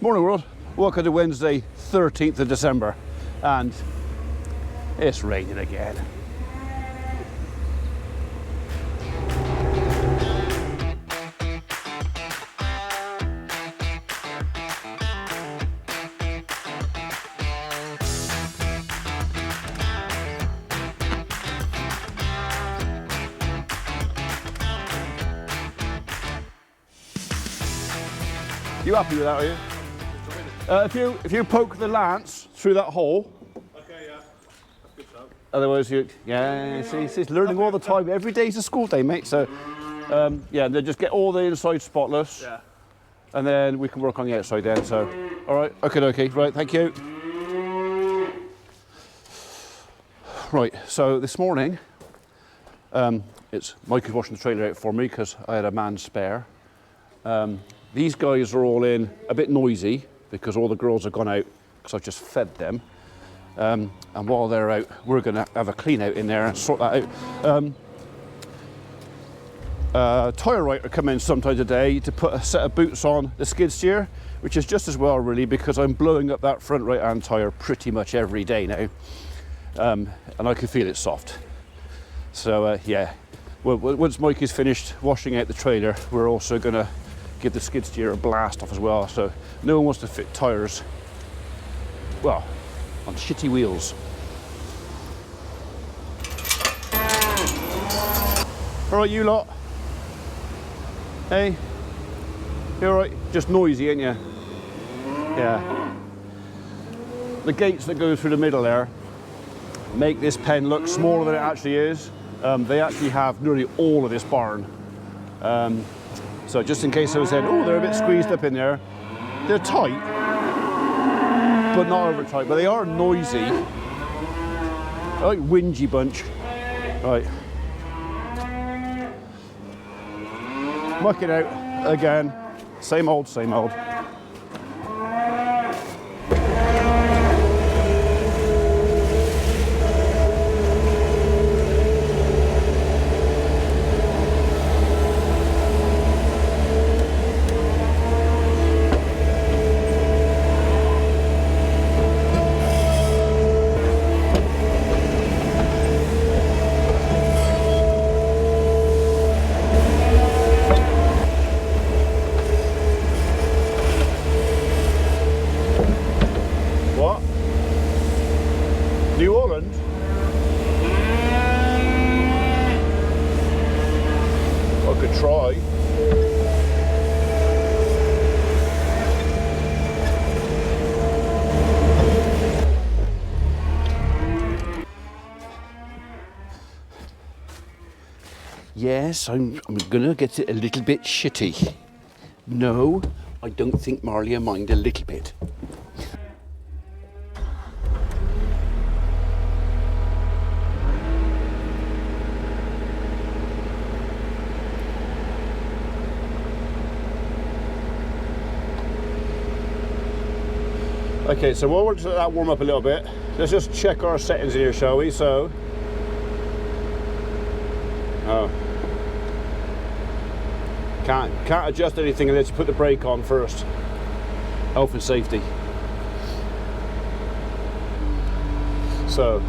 Morning world, welcome to Wednesday 13th of December and it's raining again. You happy with that, are you? If you poke the lance through that hole. Okay, yeah. That's good stuff. Otherwise, he's learning all the time. Every day's a school day, mate. So, yeah, then just get all the inside spotless. Yeah. And then we can work on the outside then. So, all right, okay, right, thank you. Right, so this morning, it's Mike is washing the trailer out for me because I had a man spare. These guys are all in a bit noisy because all the girls have gone out because I've just fed them. And while they're out, we're going to have a clean out in there and sort that out. Tyre writer come in sometime today to put a set of boots on the skid steer, which is just as well really because I'm blowing up that front right hand tyre pretty much every day now. And I can feel it soft. So yeah, well, once Mike is finished washing out the trailer, we're also going to give the skid steer a blast off as well. So no one wants to fit tyres, well, on shitty wheels. All right, you lot. Hey, you all right? Just noisy, ain't you? Yeah. The gates that go through the middle there make this pen look smaller than it actually is. They actually have nearly all of this barn. So just in case I was saying, oh, they're a bit squeezed up in there, they're tight, but not over tight, but they are noisy. I like whingy bunch. Right. Muck it out again. Same old, same old. New Holland? I could try. Yes, I'm gonna get it a little bit shitty. No, I don't think Marley will mind a little bit. Okay, so we'll just let that warm up a little bit. Let's just check our settings here, shall we? So, oh, can't adjust anything unless you put the brake on first. Health and safety. So,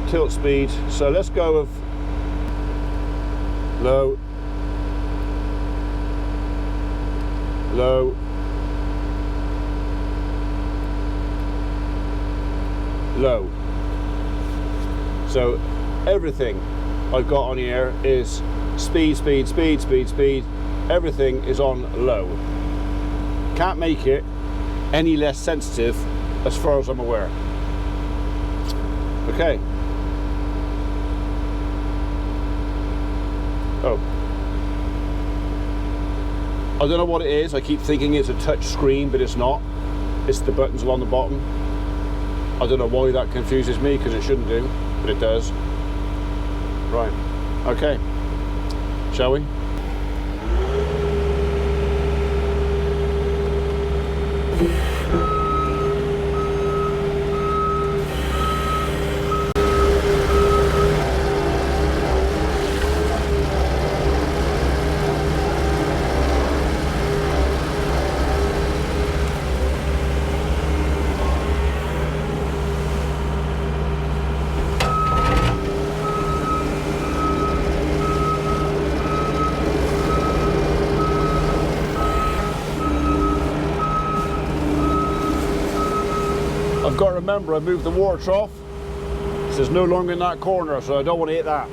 tilt speed. So let's go with low, low, low. So everything I've got on here is speed, speed, speed, speed, speed. Everything is on low. Can't make it any less sensitive as far as I'm aware. Okay. Oh. I don't know what it is. I keep thinking it's a touch screen, but it's not. It's the buttons along the bottom. I don't know why that confuses me, because it shouldn't do, but it does. Right. Okay. Shall we? remember I moved the water trough. This is no longer in that corner, so I don't want to hit that.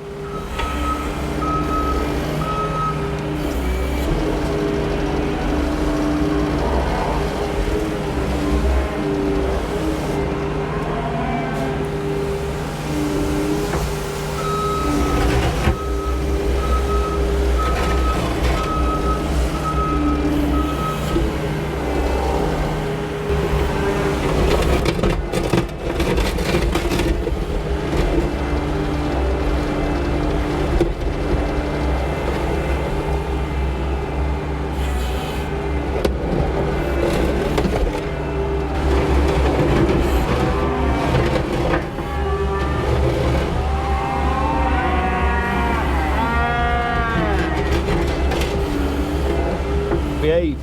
Behave.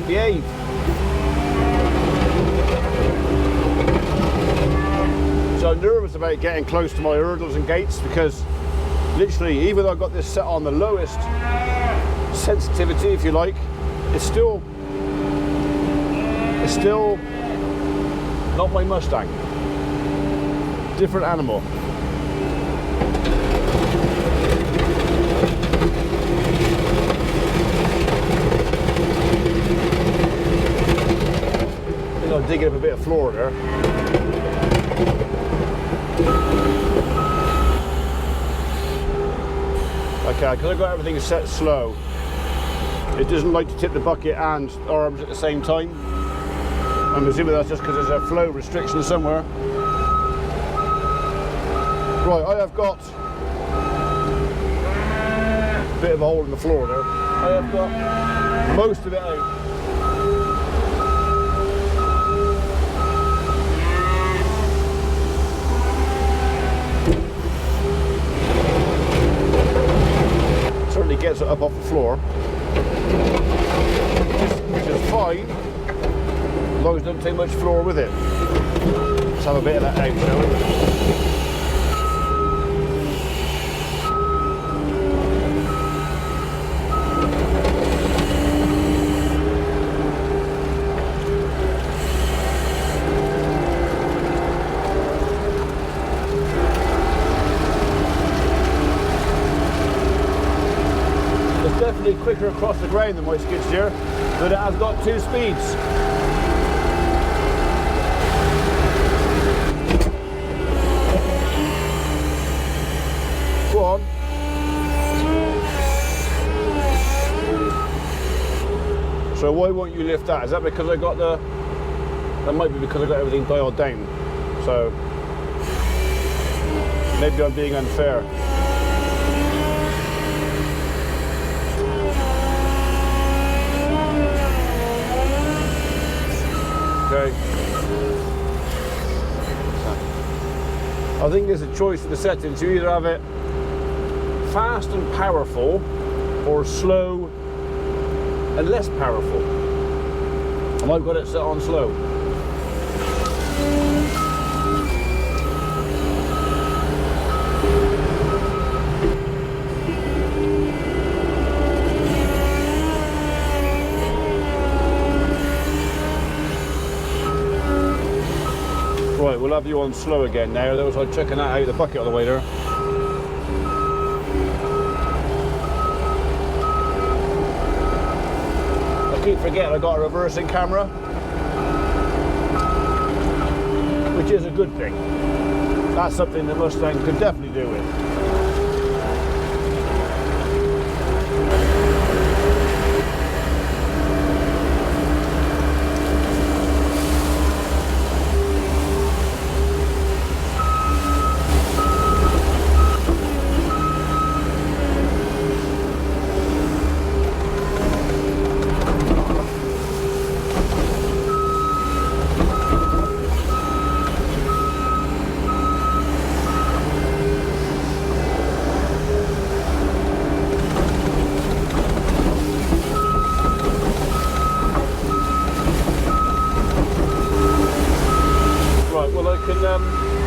Behave. So I'm nervous about getting close to my hurdles and gates because literally, even though I've got this set on the lowest sensitivity, if you like, it's still not my Mustang. Different animal. I'm digging up a bit of floor there. Okay, because I've got everything set slow, it doesn't like to tip the bucket and arms at the same time. I'm assuming that's just because there's a flow restriction somewhere. Right, I have got a bit of a hole in the floor there. I have got most of it out. Certainly gets it up off the floor, which is fine, as long as it doesn't take much floor with it. Let's have a bit of that out, shall we? Definitely quicker across the ground than my skid steer, but it has got 2 speeds. Go on. So why won't you lift that? Is that because I got the... That might be because I got everything dialed down. So maybe I'm being unfair. Okay. I think there's a choice in the settings. You either have it fast and powerful or slow and less powerful. And I've got it set on slow. Right, we'll have you on slow again now. That was like checking that out of the bucket on the way there. I keep forgetting I got a reversing camera, which is a good thing. that's something the Mustang could definitely do with.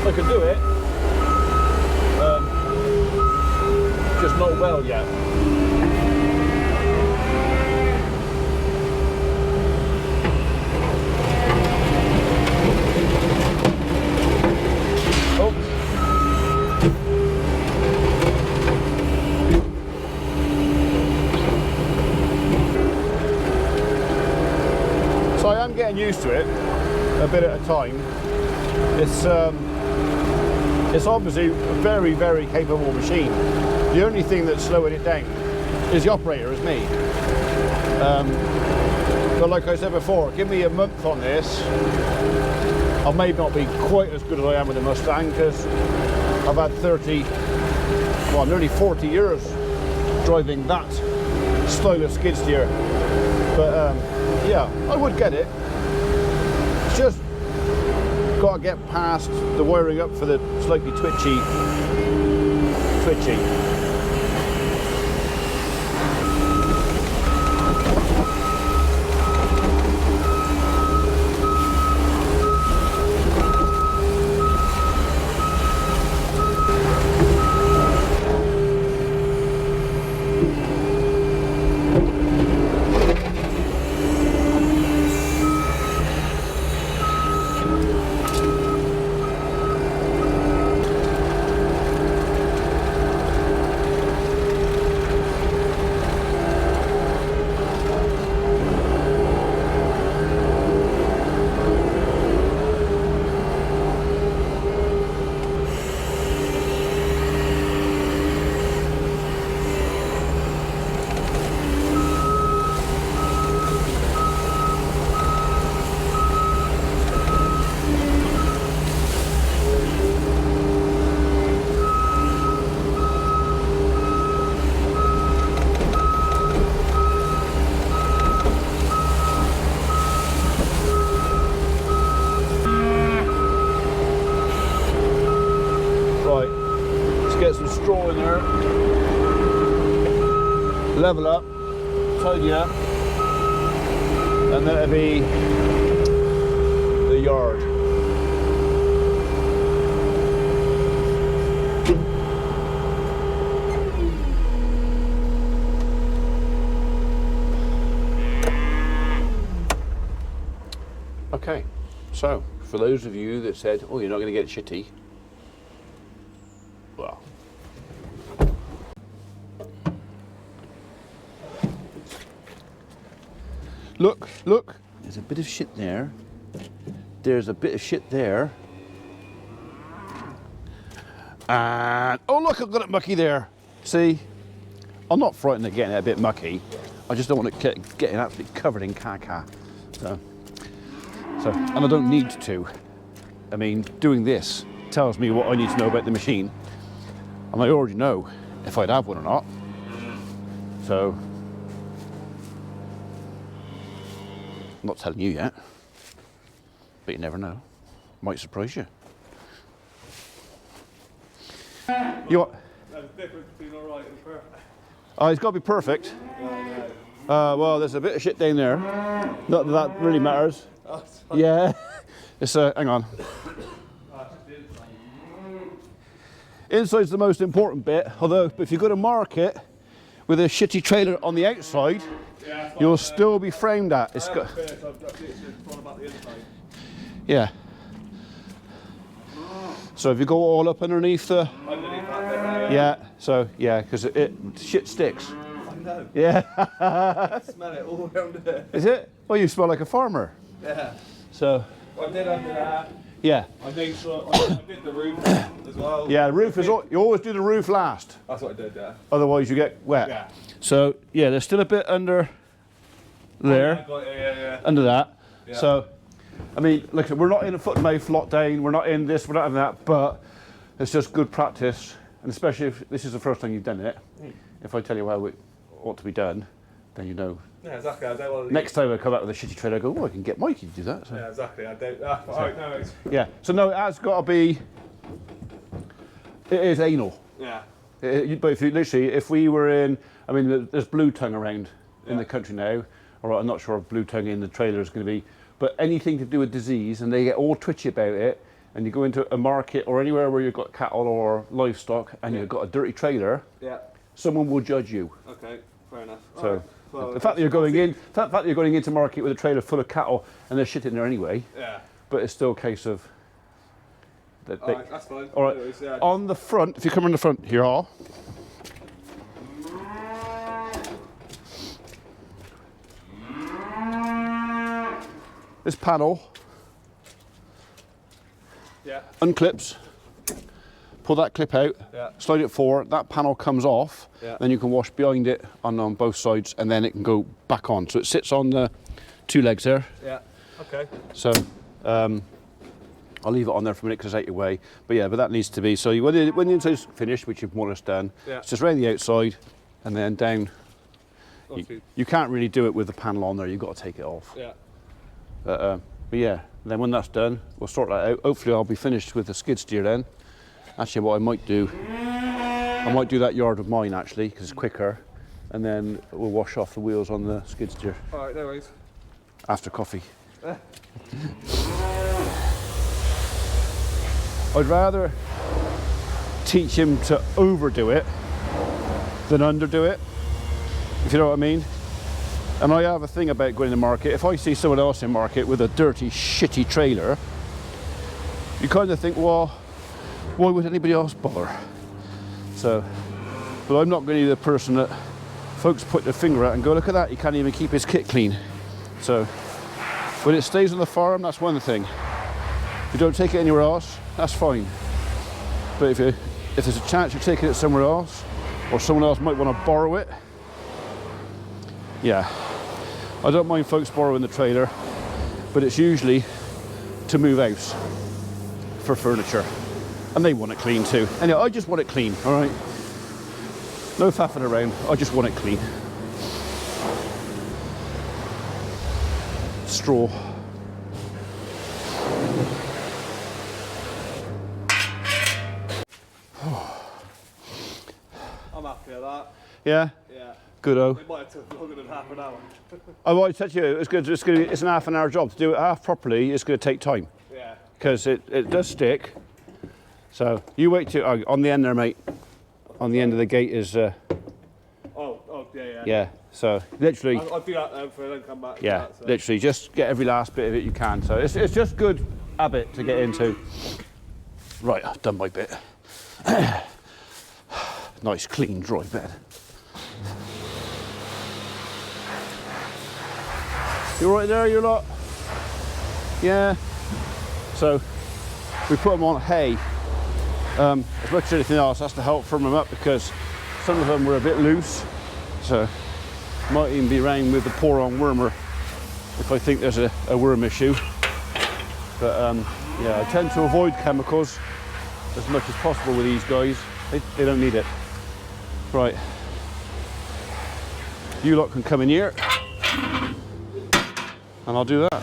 I can do it, just not well yet. Oh. So I am getting used to it a bit at a time. It's obviously a very, very capable machine. The only thing that's slowing it down is the operator, is me. But like I said before, give me a month on this, I may not be quite as good as I am with the Mustang, because I've had nearly 40 years driving that style of skid steer. But yeah, I would get it. It's just got to get past the wiring up for the slightly twitchy. Level up, tidy up, and then it'll be the yard. Okay, so for those of you that said, oh, you're not going to get shitty, well, look, there's a bit of shit there. There's a bit of shit there. And, oh look, I've got it mucky there. See? I'm not frightened of getting it a bit mucky. I just don't want it getting absolutely covered in caca. So, and I don't need to. I mean, doing this tells me what I need to know about the machine. And I already know if I'd have one or not. So, I'm not telling you yet, but you never know. Might surprise you. You what? There's a difference between alright and perfect. Oh, it's got to be perfect. Well, there's a bit of shit down there. Not that that really matters. Yeah. It's hang on. Inside's the most important bit. Although, if you go to market with a shitty trailer on the outside, you'll still be framed at. It's got. Yeah. So if you go all up underneath the. Yeah. So yeah, because it shit sticks. I know. Yeah. I smell it all around here. Is it? Well, you smell like a farmer. Yeah. So. I did under that. Yeah. I made sure I did the roof as well. Yeah, the roof is, you always do the roof last. That's what I did, yeah. Otherwise you get wet. Yeah. So, yeah, there's still a bit under there, Yeah. under that. Yeah. So, I mean, look, we're not in a foot and mouth lockdown, we're not in this, we're not in that, but it's just good practice. And especially if this is the first time you've done it, if I tell you how it ought to be done, then you know. Yeah, exactly. I don't want to Next time I come out with a shitty trailer, I go, oh, I can get Mikey to do that. So. Yeah, exactly. I don't. Alright, no worries. Yeah, so no, it has got to be, it is anal. Yeah. But if you literally, if we were in, I mean, there's blue tongue around in the country now, or I'm not sure if blue tongue in the trailer is going to be, but anything to do with disease, and they get all twitchy about it, and you go into a market or anywhere where you've got cattle or livestock, and you've got a dirty trailer, someone will judge you. Okay, fair enough. So. Well, the fact that you're going in, the fact that you're going into market with a trailer full of cattle and there's shit in there anyway. Yeah. But it's still a case of. Alright, that's fine. All right. Anyways, yeah. On the front, if you come on the front, here are. This panel. Yeah. Unclips. Pull that clip out, slide it forward, that panel comes off, then you can wash behind it on both sides, and then it can go back on. So it sits on the two legs there. Yeah, okay. So I'll leave it on there for a minute because it's out your way. But yeah, but that needs to be, so when the inside's finished, which you've more or less done, it's just around the outside and then down. You can't really do it with the panel on there, you've got to take it off. Yeah. But yeah, then when that's done, we'll sort that out. Hopefully I'll be finished with the skid steer then. Actually, what I might do, I might do that yard of mine actually, because it's quicker, and then we'll wash off the wheels on the skid steer. All right, no worries. After coffee. I'd rather teach him to overdo it than underdo it, if you know what I mean. And I have a thing about going to market. If I see someone else in market with a dirty, shitty trailer, you kind of think, well, why would anybody else bother? So, but I'm not going to be the person that folks put their finger out and go, look at that, he can't even keep his kit clean. So, when it stays on the farm, that's one thing. If you don't take it anywhere else, that's fine. But if there's a chance you're taking it somewhere else, or someone else might want to borrow it, yeah. I don't mind folks borrowing the trailer, but it's usually to move house for furniture. And they want it clean too. Anyway, I just want it clean, all right? No faffing around, I just want it clean. Straw. I'm happy with that. Yeah? Yeah. Good-o. It might have took longer than half an hour. I said to you, it's an half an hour job. To do it half properly, it's going to take time. Yeah. Because it does stick. So you wait till on the end there, mate. On the end of the gate is. Yeah. Yeah. So literally. I'll do that then for then come back. Yeah. That, so. Literally, just get every last bit of it you can. So it's just good habit to get into. Right, I've done my bit. Nice, clean, dry bed. You right there, you lot? Yeah. So we put them on hay. As much as anything else, that's to help firm them up because some of them were a bit loose. So might even be around with the pour on wormer if I think there's a worm issue. But yeah, I tend to avoid chemicals as much as possible with these guys. They don't need it. Right. You lot can come in here and I'll do that.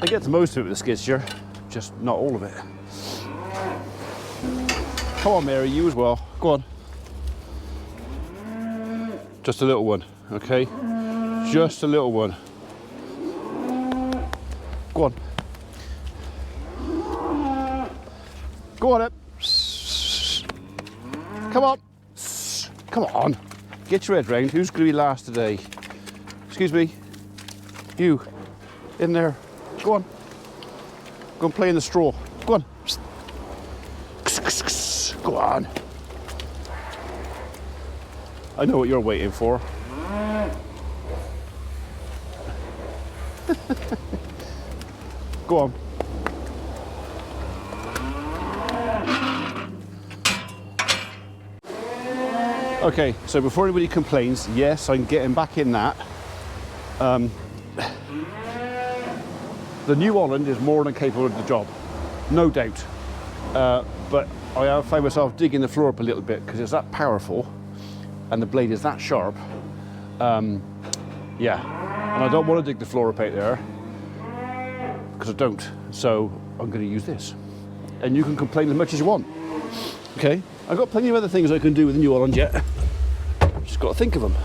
I get the most of it with the skid steer, just not all of it. Come on, Mary, you as well. Go on. Just a little one, okay? Just a little one. Go on. Go on, Ed. Come on. Come on, get your head round. Who's going to be last today? Excuse me. You, in there. Go on. Go and play in the straw. Go on. Go on. I know what you're waiting for. Go on. Okay, so before anybody complains, yes, I'm getting back in that. The New Holland is more than capable of the job, no doubt. But I have found myself digging the floor up a little bit because it's that powerful and the blade is that sharp. Yeah, and I don't want to dig the floor up out there because I don't. So I'm going to use this. And you can complain as much as you want. Okay, I've got plenty of other things I can do with the New Holland yet. Just got to think of them.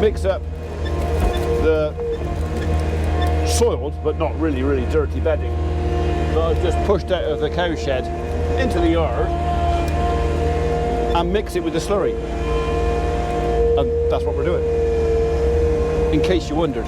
Mix up the soiled but not really dirty bedding that I've just pushed out of the cow shed into the yard and mix it with the slurry, and that's what we're doing, in case you wondered.